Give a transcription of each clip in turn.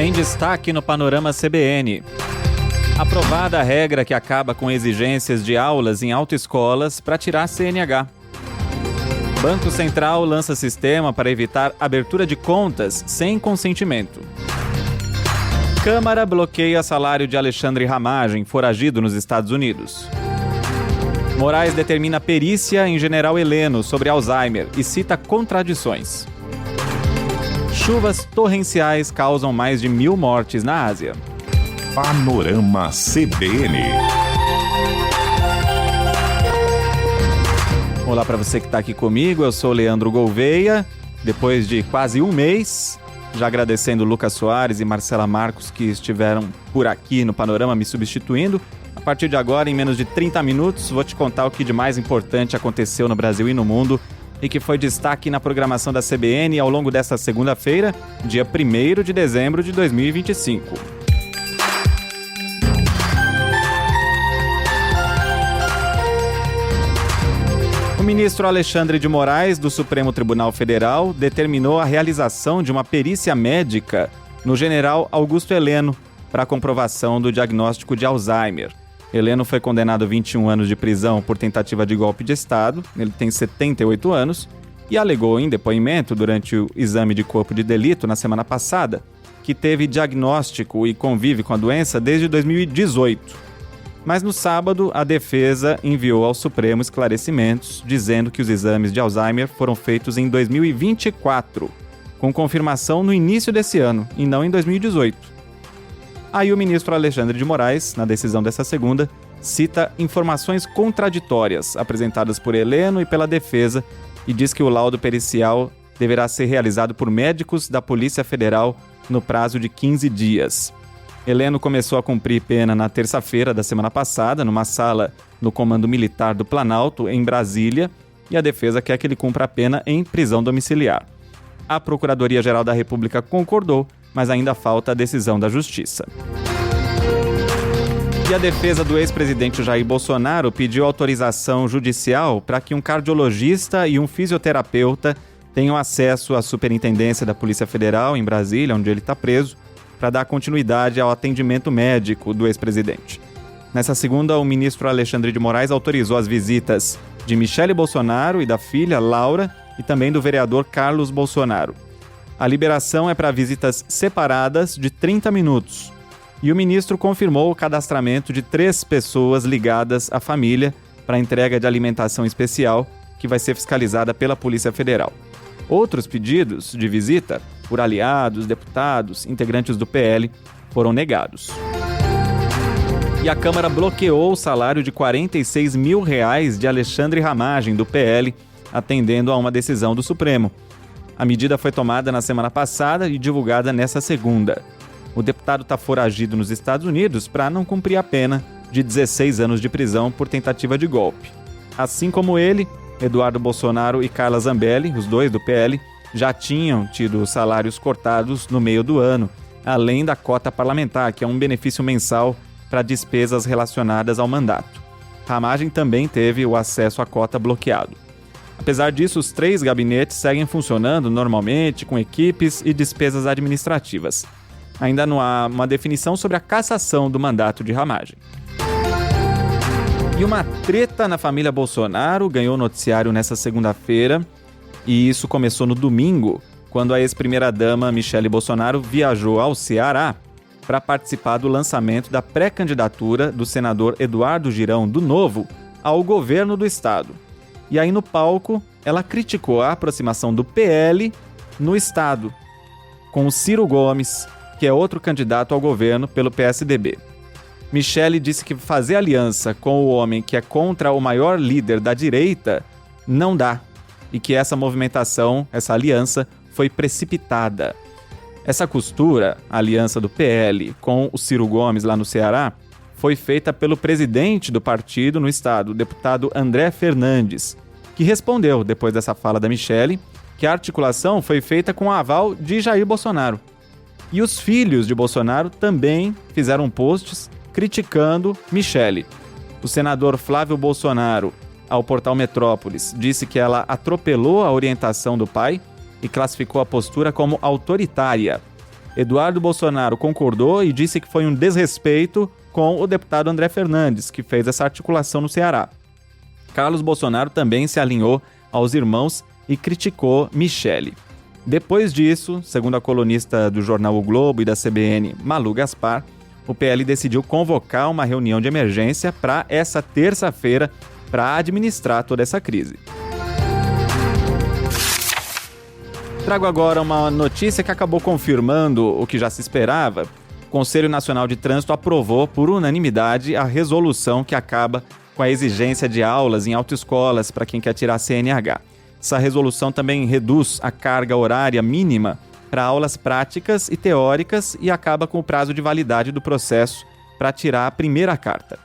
Em destaque no Panorama CBN. Aprovada a regra que acaba com exigências de aulas em autoescolas para tirar CNH. Banco Central lança sistema para evitar abertura de contas sem consentimento. Câmara bloqueia salário de Alexandre Ramagem, foragido nos Estados Unidos. Moraes determina perícia em General Heleno sobre Alzheimer e cita contradições. Chuvas torrenciais causam mais de 1.000 mortes na Ásia. Panorama CBN. Olá para você que está aqui comigo, eu sou Leandro Gouveia. Depois de quase um mês, já agradecendo Lucas Soares e Marcela Marcos que estiveram por aqui no Panorama me substituindo. A partir de agora, em menos de 30 minutos, vou te contar o que de mais importante aconteceu no Brasil e no mundo e que foi destaque na programação da CBN ao longo desta segunda-feira, dia 1º de dezembro de 2025. O ministro Alexandre de Moraes, do Supremo Tribunal Federal, determinou a realização de uma perícia médica no general Augusto Heleno para a comprovação do diagnóstico de Alzheimer. Heleno foi condenado a 21 anos de prisão por tentativa de golpe de Estado, ele tem 78 anos, e alegou em depoimento durante o exame de corpo de delito na semana passada que teve diagnóstico e convive com a doença desde 2018. Mas no sábado, a defesa enviou ao Supremo esclarecimentos dizendo que os exames de Alzheimer foram feitos em 2024, com confirmação no início desse ano e não em 2018. Aí o ministro Alexandre de Moraes, na decisão dessa segunda, cita informações contraditórias apresentadas por Heleno e pela defesa e diz que o laudo pericial deverá ser realizado por médicos da Polícia Federal no prazo de 15 dias. Heleno começou a cumprir pena na terça-feira da semana passada, numa sala no Comando Militar do Planalto, em Brasília, e a defesa quer que ele cumpra a pena em prisão domiciliar. A Procuradoria-Geral da República concordou, mas ainda falta a decisão da Justiça. E a defesa do ex-presidente Jair Bolsonaro pediu autorização judicial para que um cardiologista e um fisioterapeuta tenham acesso à superintendência da Polícia Federal em Brasília, onde ele está preso, para dar continuidade ao atendimento médico do ex-presidente. Nessa segunda, o ministro Alexandre de Moraes autorizou as visitas de Michele Bolsonaro e da filha, Laura, e também do vereador Carlos Bolsonaro. A liberação é para visitas separadas de 30 minutos. E o ministro confirmou o cadastramento de 3 pessoas ligadas à família para entrega de alimentação especial, que vai ser fiscalizada pela Polícia Federal. Outros pedidos de visita, por aliados, deputados, integrantes do PL, foram negados. E a Câmara bloqueou o salário de R$46 mil de Alexandre Ramagem, do PL, atendendo a uma decisão do Supremo. A medida foi tomada na semana passada e divulgada nessa segunda. O deputado está foragido nos Estados Unidos para não cumprir a pena de 16 anos de prisão por tentativa de golpe. Assim como ele, Eduardo Bolsonaro e Carla Zambelli, os dois do PL, já tinham tido salários cortados no meio do ano, além da cota parlamentar, que é um benefício mensal para despesas relacionadas ao mandato. Ramagem também teve o acesso à cota bloqueado. Apesar disso, os 3 gabinetes seguem funcionando normalmente, com equipes e despesas administrativas. Ainda não há uma definição sobre a cassação do mandato de Ramagem. E uma treta na família Bolsonaro ganhou noticiário nessa segunda-feira, e isso começou no domingo, quando a ex-primeira-dama Michele Bolsonaro viajou ao Ceará para participar do lançamento da pré-candidatura do senador Eduardo Girão, do Novo, ao governo do estado. E aí no palco, ela criticou a aproximação do PL no estado, com o Ciro Gomes, que é outro candidato ao governo pelo PSDB. Michele disse que fazer aliança com o homem que é contra o maior líder da direita não dá, e que essa movimentação, essa aliança, foi precipitada. Essa costura, a aliança do PL com o Ciro Gomes lá no Ceará, foi feita pelo presidente do partido no estado, o deputado André Fernandes, que respondeu, depois dessa fala da Michele, que a articulação foi feita com o aval de Jair Bolsonaro. E os filhos de Bolsonaro também fizeram posts criticando Michele. O senador Flávio Bolsonaro, ao portal Metrópolis, disse que ela atropelou a orientação do pai e classificou a postura como autoritária. Eduardo Bolsonaro concordou e disse que foi um desrespeito com o deputado André Fernandes, que fez essa articulação no Ceará. Carlos Bolsonaro também se alinhou aos irmãos e criticou Michele. Depois disso, segundo a colunista do jornal O Globo e da CBN, Malu Gaspar, o PL decidiu convocar uma reunião de emergência para essa terça-feira para administrar toda essa crise. Trago agora uma notícia que acabou confirmando o que já se esperava. O Conselho Nacional de Trânsito aprovou por unanimidade a resolução que acaba com a exigência de aulas em autoescolas para quem quer tirar CNH. Essa resolução também reduz a carga horária mínima para aulas práticas e teóricas e acaba com o prazo de validade do processo para tirar a primeira carta.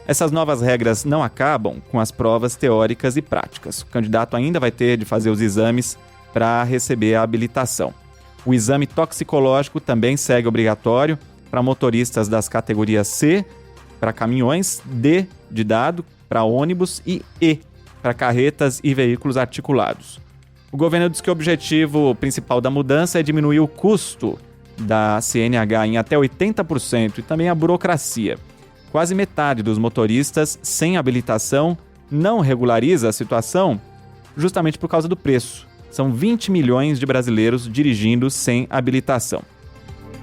Essas novas regras não acabam com as provas teóricas e práticas. O candidato ainda vai ter de fazer os exames para receber a habilitação. O exame toxicológico também segue obrigatório para motoristas das categorias C, para caminhões, D de dado, para ônibus e E, para carretas e veículos articulados. O governo diz que o objetivo principal da mudança é diminuir o custo da CNH em até 80% e também a burocracia. Quase metade dos motoristas sem habilitação não regulariza a situação justamente por causa do preço. São 20 milhões de brasileiros dirigindo sem habilitação.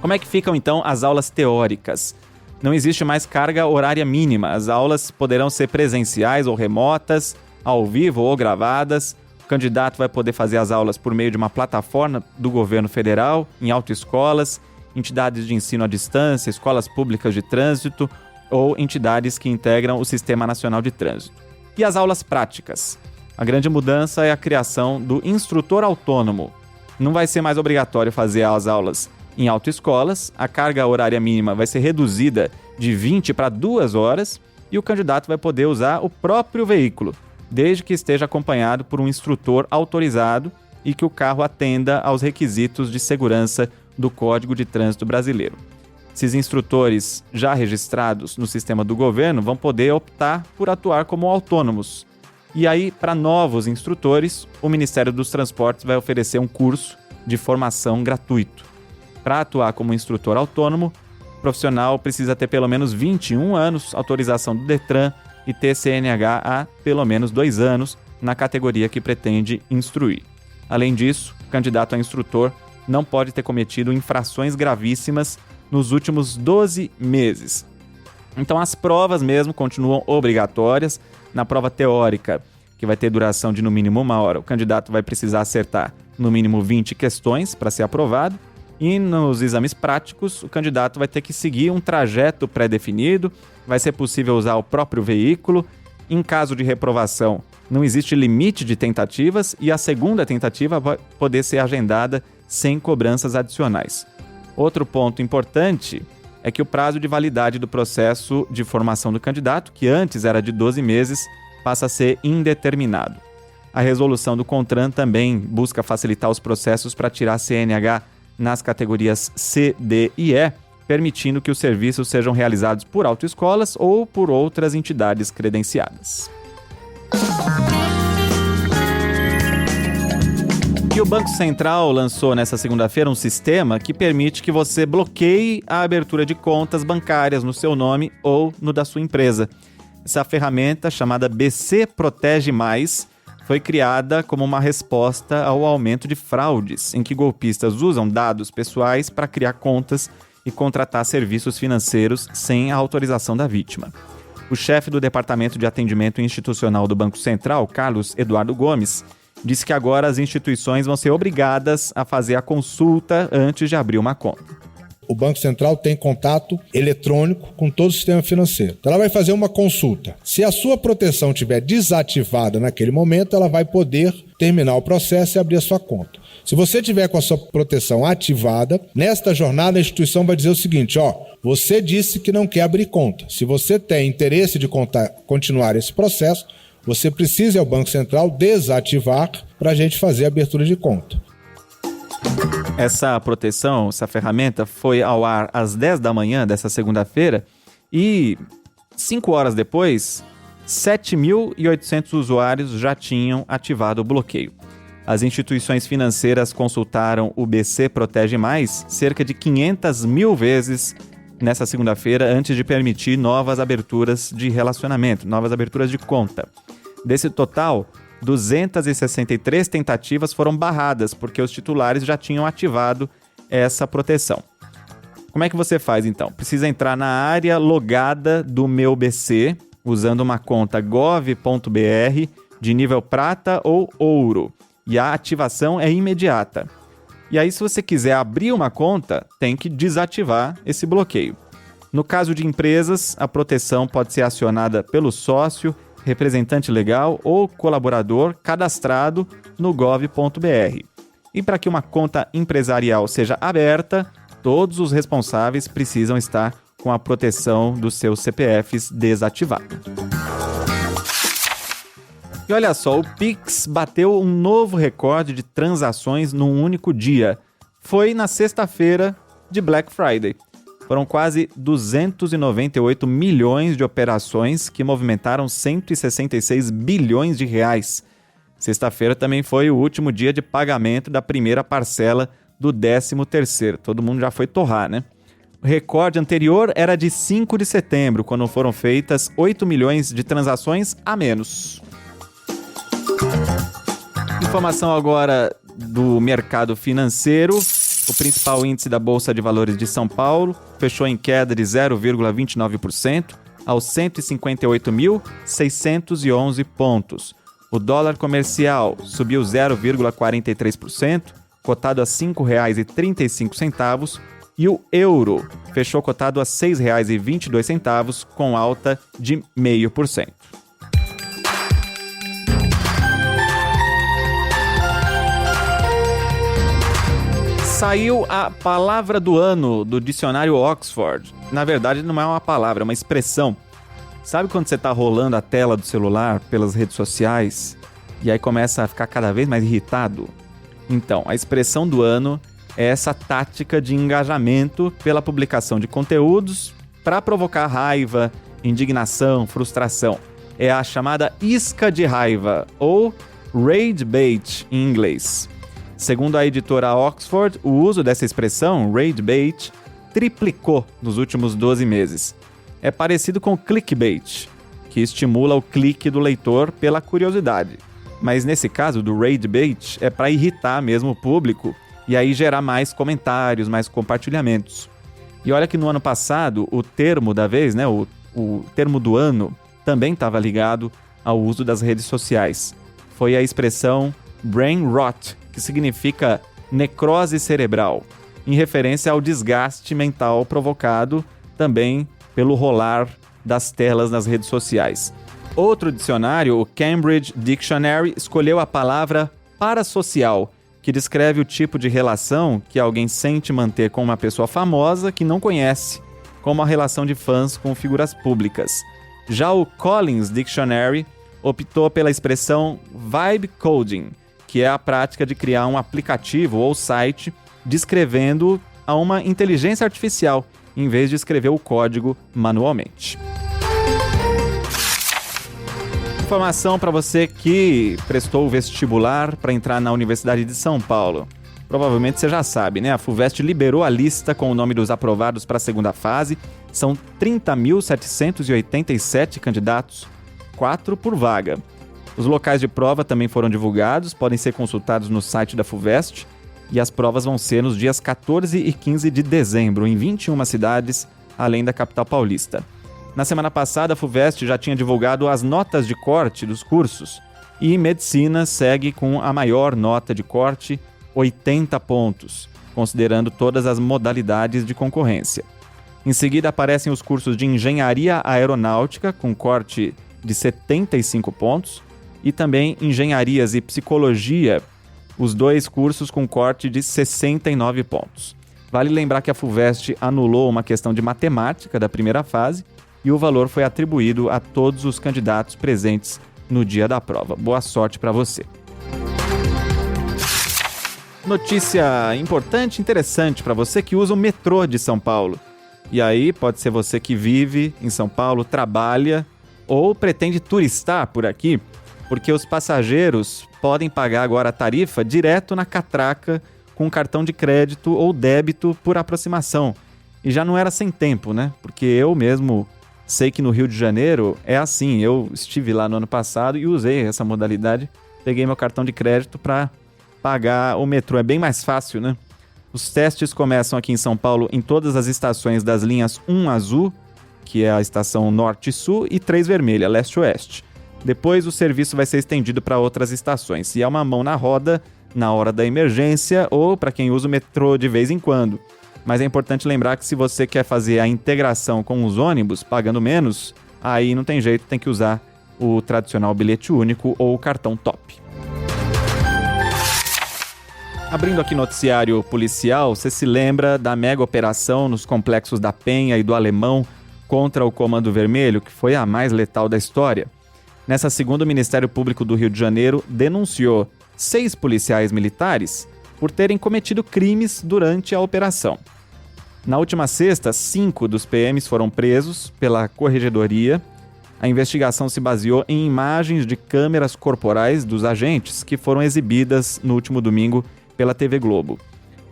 Como é que ficam, então, as aulas teóricas? Não existe mais carga horária mínima. As aulas poderão ser presenciais ou remotas, ao vivo ou gravadas. O candidato vai poder fazer as aulas por meio de uma plataforma do governo federal, em autoescolas, entidades de ensino à distância, escolas públicas de trânsito ou entidades que integram o Sistema Nacional de Trânsito. E as aulas práticas? A grande mudança é a criação do instrutor autônomo. Não vai ser mais obrigatório fazer as aulas em autoescolas, a carga horária mínima vai ser reduzida de 20 para 2 horas e o candidato vai poder usar o próprio veículo, desde que esteja acompanhado por um instrutor autorizado e que o carro atenda aos requisitos de segurança do Código de Trânsito Brasileiro. Esses instrutores já registrados no sistema do governo vão poder optar por atuar como autônomos. E aí, para novos instrutores, o Ministério dos Transportes vai oferecer um curso de formação gratuito. Para atuar como instrutor autônomo, o profissional precisa ter pelo menos 21 anos, autorização do Detran e ter CNH há pelo menos 2 anos na categoria que pretende instruir. Além disso, o candidato a instrutor não pode ter cometido infrações gravíssimas nos últimos 12 meses. Então as provas mesmo continuam obrigatórias. Na prova teórica, que vai ter duração de no mínimo 1 hora, o candidato vai precisar acertar no mínimo 20 questões para ser aprovado. E nos exames práticos, o candidato vai ter que seguir um trajeto pré-definido, vai ser possível usar o próprio veículo. Em caso de reprovação, não existe limite de tentativas e a segunda tentativa vai poder ser agendada sem cobranças adicionais. Outro ponto importante é que o prazo de validade do processo de formação do candidato, que antes era de 12 meses, passa a ser indeterminado. A resolução do CONTRAN também busca facilitar os processos para tirar CNH nas categorias C, D e E, permitindo que os serviços sejam realizados por autoescolas ou por outras entidades credenciadas. E o Banco Central lançou nesta segunda-feira um sistema que permite que você bloqueie a abertura de contas bancárias no seu nome ou no da sua empresa. Essa ferramenta, chamada BC Protege Mais, foi criada como uma resposta ao aumento de fraudes, em que golpistas usam dados pessoais para criar contas e contratar serviços financeiros sem a autorização da vítima. O chefe do Departamento de Atendimento Institucional do Banco Central, Carlos Eduardo Gomes, disse que agora as instituições vão ser obrigadas a fazer a consulta antes de abrir uma conta. O Banco Central tem contato eletrônico com todo o sistema financeiro. Então ela vai fazer uma consulta. Se a sua proteção estiver desativada naquele momento, ela vai poder terminar o processo e abrir a sua conta. Se você tiver com a sua proteção ativada, nesta jornada a instituição vai dizer o seguinte, você disse que não quer abrir conta. Se você tem interesse de continuar esse processo, você precisa ir ao Banco Central desativar para a gente fazer a abertura de conta. Essa proteção, essa ferramenta foi ao ar às 10 da manhã dessa segunda-feira e 5 horas depois, 7.800 usuários já tinham ativado o bloqueio. As instituições financeiras consultaram o BC Protege Mais cerca de 500 mil vezes nessa segunda-feira antes de permitir novas aberturas de relacionamento, novas aberturas de conta. Desse total, 263 tentativas foram barradas porque os titulares já tinham ativado essa proteção. Como é que você faz então? Precisa entrar na área logada do Meu BC, usando uma conta gov.br de nível prata ou ouro. E a ativação é imediata. E aí, se você quiser abrir uma conta, tem que desativar esse bloqueio. No caso de empresas, a proteção pode ser acionada pelo sócio, representante legal ou colaborador cadastrado no gov.br. E para que uma conta empresarial seja aberta, todos os responsáveis precisam estar com a proteção dos seus CPFs desativada. E olha só, o Pix bateu um novo recorde de transações num único dia. Foi na sexta-feira de Black Friday. Foram quase 298 milhões de operações que movimentaram 166 bilhões de reais. Sexta-feira também foi o último dia de pagamento da primeira parcela do 13º. Todo mundo já foi torrar, né? O recorde anterior era de 5 de setembro, quando foram feitas 8 milhões de transações a menos. Informação agora do mercado financeiro. O principal índice da Bolsa de Valores de São Paulo fechou em queda de 0,29% aos 158.611 pontos. O dólar comercial subiu 0,43%, cotado a R$ 5,35, e o euro fechou cotado a R$ 6,22, com alta de 0,5%. Saiu a palavra do ano do dicionário Oxford. Na verdade, não é uma palavra, é uma expressão. Sabe quando você está rolando a tela do celular pelas redes sociais e aí começa a ficar cada vez mais irritado? Então, a expressão do ano é essa tática de engajamento pela publicação de conteúdos para provocar raiva, indignação, frustração. É a chamada isca de raiva, ou rage bait em inglês. Segundo a editora Oxford, o uso dessa expressão, rage bait, triplicou nos últimos 12 meses. É parecido com clickbait, que estimula o clique do leitor pela curiosidade. Mas nesse caso do rage bait é para irritar mesmo o público e aí gerar mais comentários, mais compartilhamentos. E olha que no ano passado, o termo da vez, né, o termo do ano, também estava ligado ao uso das redes sociais. Foi a expressão brain rot, que significa necrose cerebral, em referência ao desgaste mental provocado também pelo rolar das telas nas redes sociais. Outro dicionário, o Cambridge Dictionary, escolheu a palavra parasocial, que descreve o tipo de relação que alguém sente manter com uma pessoa famosa que não conhece, como a relação de fãs com figuras públicas. Já o Collins Dictionary optou pela expressão vibe coding, que é a prática de criar um aplicativo ou site descrevendo a uma inteligência artificial, em vez de escrever o código manualmente. Informação para você que prestou o vestibular para entrar na Universidade de São Paulo. Provavelmente você já sabe, né? A FUVEST liberou a lista com o nome dos aprovados para a segunda fase. São 30.787 candidatos, 4 por vaga. Os locais de prova também foram divulgados, podem ser consultados no site da FUVEST, e as provas vão ser nos dias 14 e 15 de dezembro, em 21 cidades, além da capital paulista. Na semana passada, a FUVEST já tinha divulgado as notas de corte dos cursos, e Medicina segue com a maior nota de corte, 80 pontos, considerando todas as modalidades de concorrência. Em seguida aparecem os cursos de Engenharia Aeronáutica, com corte de 75 pontos, e também Engenharias e Psicologia, os dois cursos com corte de 69 pontos. Vale lembrar que a FUVEST anulou uma questão de matemática da primeira fase e o valor foi atribuído a todos os candidatos presentes no dia da prova. Boa sorte para você. Notícia importante e interessante para você que usa o metrô de São Paulo. E aí pode ser você que vive em São Paulo, trabalha ou pretende turistar por aqui. porque os passageiros podem pagar agora a tarifa direto na catraca com cartão de crédito ou débito por aproximação. E já não era sem tempo, né? Porque eu mesmo sei que no Rio de Janeiro é assim. Eu estive lá no ano passado e usei essa modalidade. Peguei meu cartão de crédito para pagar o metrô. É bem mais fácil, né? Os testes começam aqui em São Paulo em todas as estações das linhas 1 azul, que é a estação norte-sul, e 3 vermelha, leste-oeste. Depois o serviço vai ser estendido para outras estações. E é uma mão na roda na hora da emergência ou para quem usa o metrô de vez em quando. Mas é importante lembrar que se você quer fazer a integração com os ônibus, pagando menos, aí não tem jeito, tem que usar o tradicional bilhete único ou o cartão top. Abrindo aqui noticiário policial, você se lembra da mega operação nos complexos da Penha e do Alemão contra o Comando Vermelho, que foi a mais letal da história? Nessa segunda, o Ministério Público do Rio de Janeiro denunciou 6 policiais militares por terem cometido crimes durante a operação. Na última sexta, 5 dos PMs foram presos pela Corregedoria. A investigação se baseou em imagens de câmeras corporais dos agentes que foram exibidas no último domingo pela TV Globo.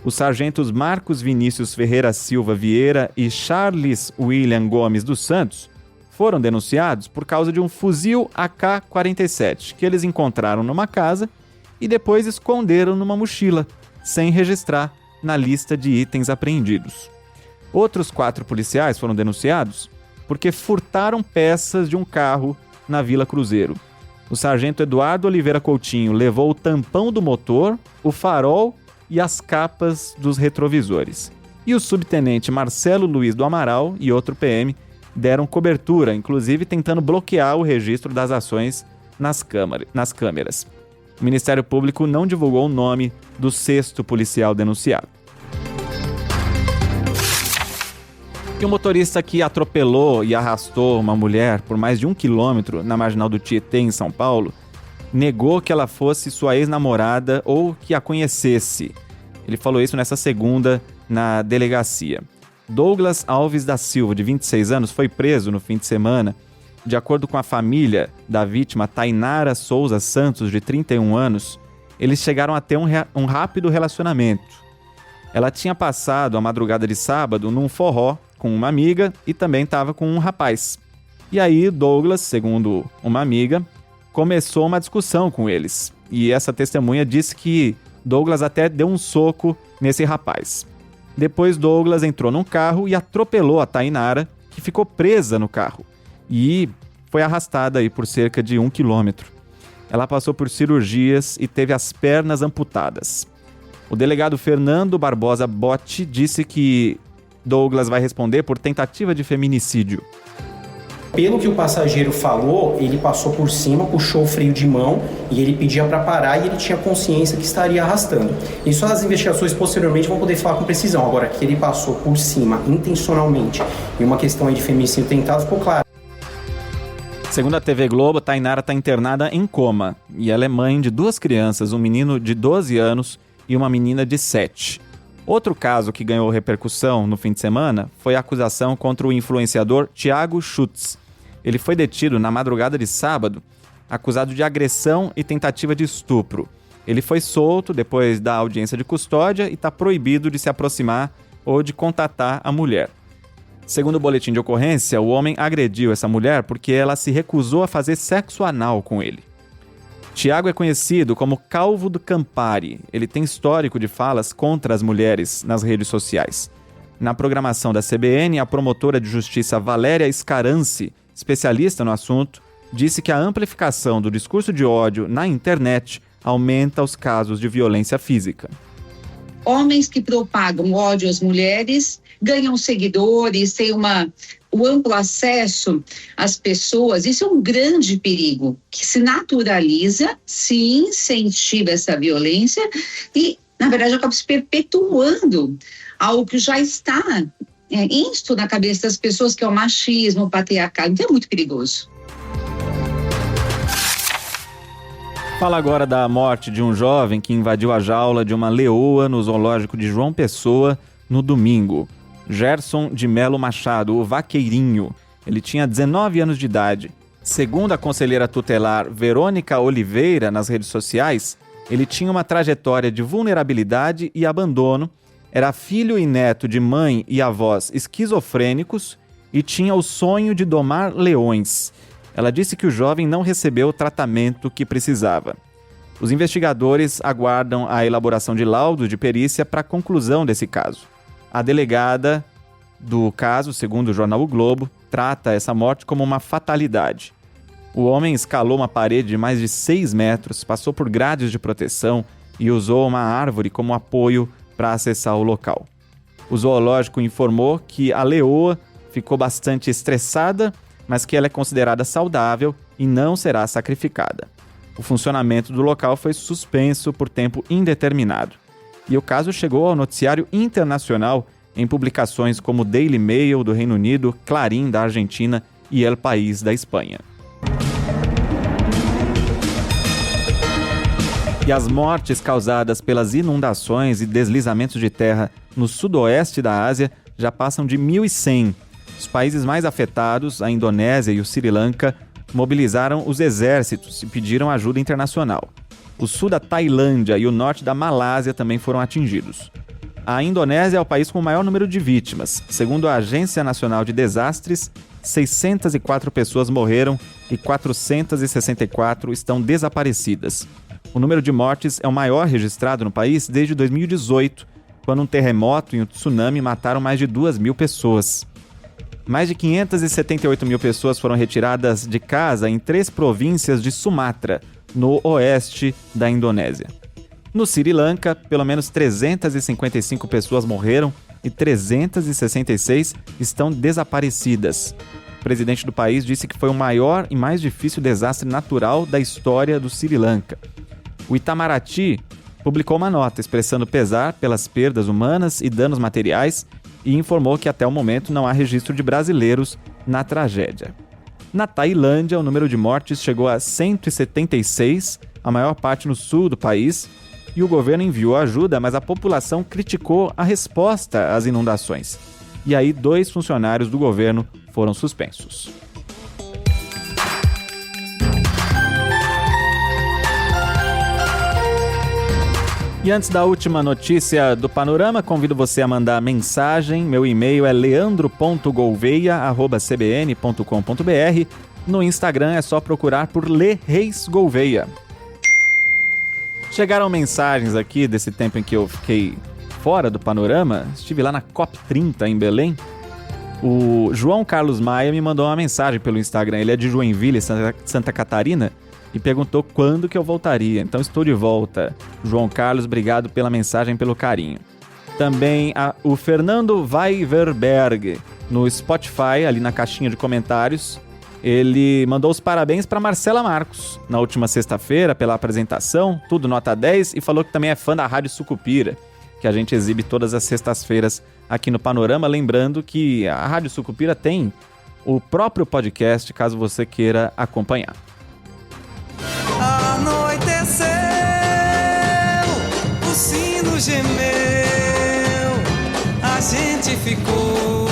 Os sargentos Marcos Vinícius Ferreira Silva Vieira e Charles William Gomes dos Santos foram denunciados por causa de um fuzil AK-47 que eles encontraram numa casa e depois esconderam numa mochila, sem registrar na lista de itens apreendidos. Outros 4 policiais foram denunciados porque furtaram peças de um carro na Vila Cruzeiro. O sargento Eduardo Oliveira Coutinho levou o tampão do motor, o farol e as capas dos retrovisores. E o subtenente Marcelo Luiz do Amaral e outro PM deram cobertura, inclusive tentando bloquear o registro das ações nas câmeras. O Ministério Público não divulgou o nome do 6º policial denunciado. E o motorista que atropelou e arrastou uma mulher por mais de 1 quilômetro na Marginal do Tietê, em São Paulo, negou que ela fosse sua ex-namorada ou que a conhecesse. Ele falou isso nessa segunda na delegacia. Douglas Alves da Silva, de 26 anos, foi preso no fim de semana. De acordo com a família da vítima, Tainara Souza Santos, de 31 anos, eles chegaram a ter um rápido relacionamento. Ela tinha passado a madrugada de sábado num forró com uma amiga e também estava com um rapaz. E aí Douglas, segundo uma amiga, começou uma discussão com eles. E essa testemunha disse que Douglas até deu um soco nesse rapaz. Depois Douglas entrou num carro e atropelou a Tainara, que ficou presa no carro. E foi arrastada aí por cerca de 1 quilômetro. Ela passou por cirurgias e teve as pernas amputadas. O delegado Fernando Barbosa Botti disse que Douglas vai responder por tentativa de feminicídio. Pelo que o passageiro falou, ele passou por cima, puxou o freio de mão e ele pedia para parar e ele tinha consciência que estaria arrastando. Isso as investigações posteriormente vão poder falar com precisão. Agora, que ele passou por cima intencionalmente e uma questão aí de feminicídio tentado ficou claro. Segundo a TV Globo, Tainara está internada em coma e ela é mãe de 2 crianças, um menino de 12 anos e uma menina de 7. Outro caso que ganhou repercussão no fim de semana foi a acusação contra o influenciador Thiago Schutz. Ele foi detido na madrugada de sábado, acusado de agressão e tentativa de estupro. Ele foi solto depois da audiência de custódia e está proibido de se aproximar ou de contatar a mulher. Segundo o boletim de ocorrência, o homem agrediu essa mulher porque ela se recusou a fazer sexo anal com ele. Thiago é conhecido como Calvo do Campari. Ele tem histórico de falas contra as mulheres nas redes sociais. Na programação da CBN, a promotora de justiça Valéria Scaranci, especialista no assunto, disse que a amplificação do discurso de ódio na internet aumenta os casos de violência física. Homens que propagam ódio às mulheres ganham seguidores, têm o amplo acesso às pessoas. Isso é um grande perigo, que se naturaliza, se incentiva essa violência e, na verdade, acaba se perpetuando algo que já está insto na cabeça das pessoas, que é o machismo, o patriarcado. Então é muito perigoso. Fala agora da morte de um jovem que invadiu a jaula de uma leoa no zoológico de João Pessoa no domingo. Gerson de Melo Machado, o Vaqueirinho. Ele tinha 19 anos de idade. Segundo a conselheira tutelar Verônica Oliveira nas redes sociais, ele tinha uma trajetória de vulnerabilidade e abandono, era filho e neto de mãe e avós esquizofrênicos e tinha o sonho de domar leões. Ela disse que o jovem não recebeu o tratamento que precisava. Os investigadores aguardam a elaboração de laudo de perícia para a conclusão desse caso. A delegada do caso, segundo o jornal O Globo, trata essa morte como uma fatalidade. O homem escalou uma parede de mais de 6 metros, passou por grades de proteção e usou uma árvore como apoio para acessar o local. O zoológico informou que a leoa ficou bastante estressada, mas que ela é considerada saudável e não será sacrificada. O funcionamento do local foi suspenso por tempo indeterminado. E o caso chegou ao noticiário internacional em publicações como Daily Mail do Reino Unido, Clarín da Argentina e El País da Espanha. E as mortes causadas pelas inundações e deslizamentos de terra no sudoeste da Ásia já passam de 1.100. Os países mais afetados, a Indonésia e o Sri Lanka, mobilizaram os exércitos e pediram ajuda internacional. O sul da Tailândia e o norte da Malásia também foram atingidos. A Indonésia é o país com o maior número de vítimas. Segundo a Agência Nacional de Desastres, 604 pessoas morreram e 464 estão desaparecidas. O número de mortes é o maior registrado no país desde 2018, quando um terremoto e um tsunami mataram mais de 2.000 pessoas. Mais de 578 mil pessoas foram retiradas de casa em 3 províncias de Sumatra, no oeste da Indonésia. No Sri Lanka, pelo menos 355 pessoas morreram e 366 estão desaparecidas. O presidente do país disse que foi o maior e mais difícil desastre natural da história do Sri Lanka. O Itamaraty publicou uma nota expressando pesar pelas perdas humanas e danos materiais e informou que até o momento não há registro de brasileiros na tragédia. Na Tailândia, o número de mortes chegou a 176, a maior parte no sul do país, e o governo enviou ajuda, mas a população criticou a resposta às inundações. E aí 2 funcionários do governo foram suspensos. E antes da última notícia do Panorama, convido você a mandar mensagem. Meu e-mail é leandro.gouveia@cbn.com.br. No Instagram é só procurar por Le Reis Gouveia. Chegaram mensagens aqui desse tempo em que eu fiquei fora do Panorama. Estive lá na COP30 em Belém. O João Carlos Maia me mandou uma mensagem pelo Instagram. Ele é de Joinville, Santa Catarina, e perguntou quando que eu voltaria. Então estou de volta. João Carlos, obrigado pela mensagem, pelo carinho. Também o Fernando Weiverberg, no Spotify, ali na caixinha de comentários, ele mandou os parabéns para Marcela Marcos na última sexta-feira pela apresentação, tudo nota 10, e falou que também é fã da Rádio Sucupira, que a gente exibe todas as sextas-feiras aqui no Panorama. Lembrando que a Rádio Sucupira tem o próprio podcast, caso você queira acompanhar. Anoiteceu, o sino gemeu, a gente ficou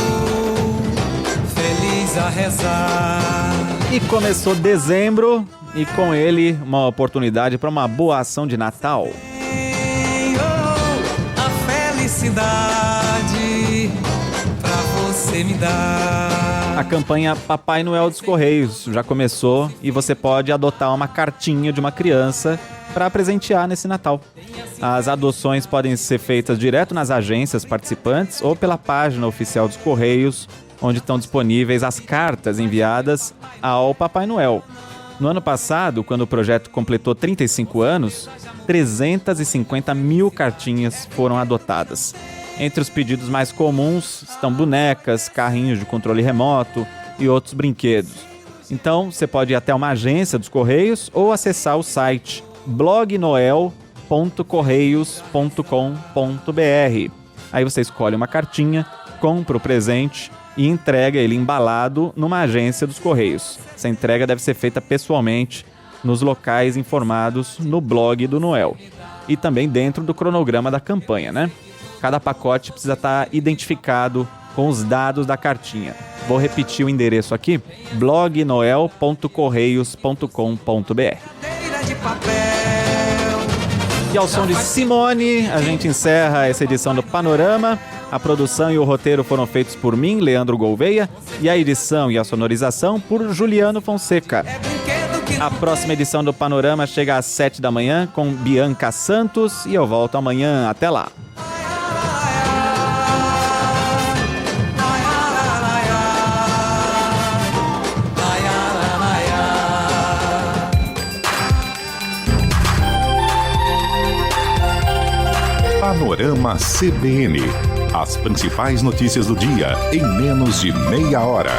feliz a rezar. E começou dezembro e com ele uma oportunidade para uma boa ação de Natal. A felicidade pra você me dar. A campanha Papai Noel dos Correios já começou e você pode adotar uma cartinha de uma criança para presentear nesse Natal. As adoções podem ser feitas direto nas agências participantes ou pela página oficial dos Correios, onde estão disponíveis as cartas enviadas ao Papai Noel. No ano passado, quando o projeto completou 35 anos, 350 mil cartinhas foram adotadas. Entre os pedidos mais comuns estão bonecas, carrinhos de controle remoto e outros brinquedos. Então, você pode ir até uma agência dos Correios ou acessar o site blognoel.correios.com.br. Aí você escolhe uma cartinha, compra o presente e entrega ele embalado numa agência dos Correios. Essa entrega deve ser feita pessoalmente nos locais informados no blog do Noel e também dentro do cronograma da campanha, né? Cada pacote precisa estar identificado com os dados da cartinha. Vou repetir o endereço aqui, blognoel.correios.com.br. E ao som de Simone, a gente encerra essa edição do Panorama. A produção e o roteiro foram feitos por mim, Leandro Gouveia, e a edição e a sonorização por Juliano Fonseca. A próxima edição do Panorama chega às 7 da manhã com Bianca Santos e eu volto amanhã. Até lá! Panorama CBN. As principais notícias do dia em menos de meia hora.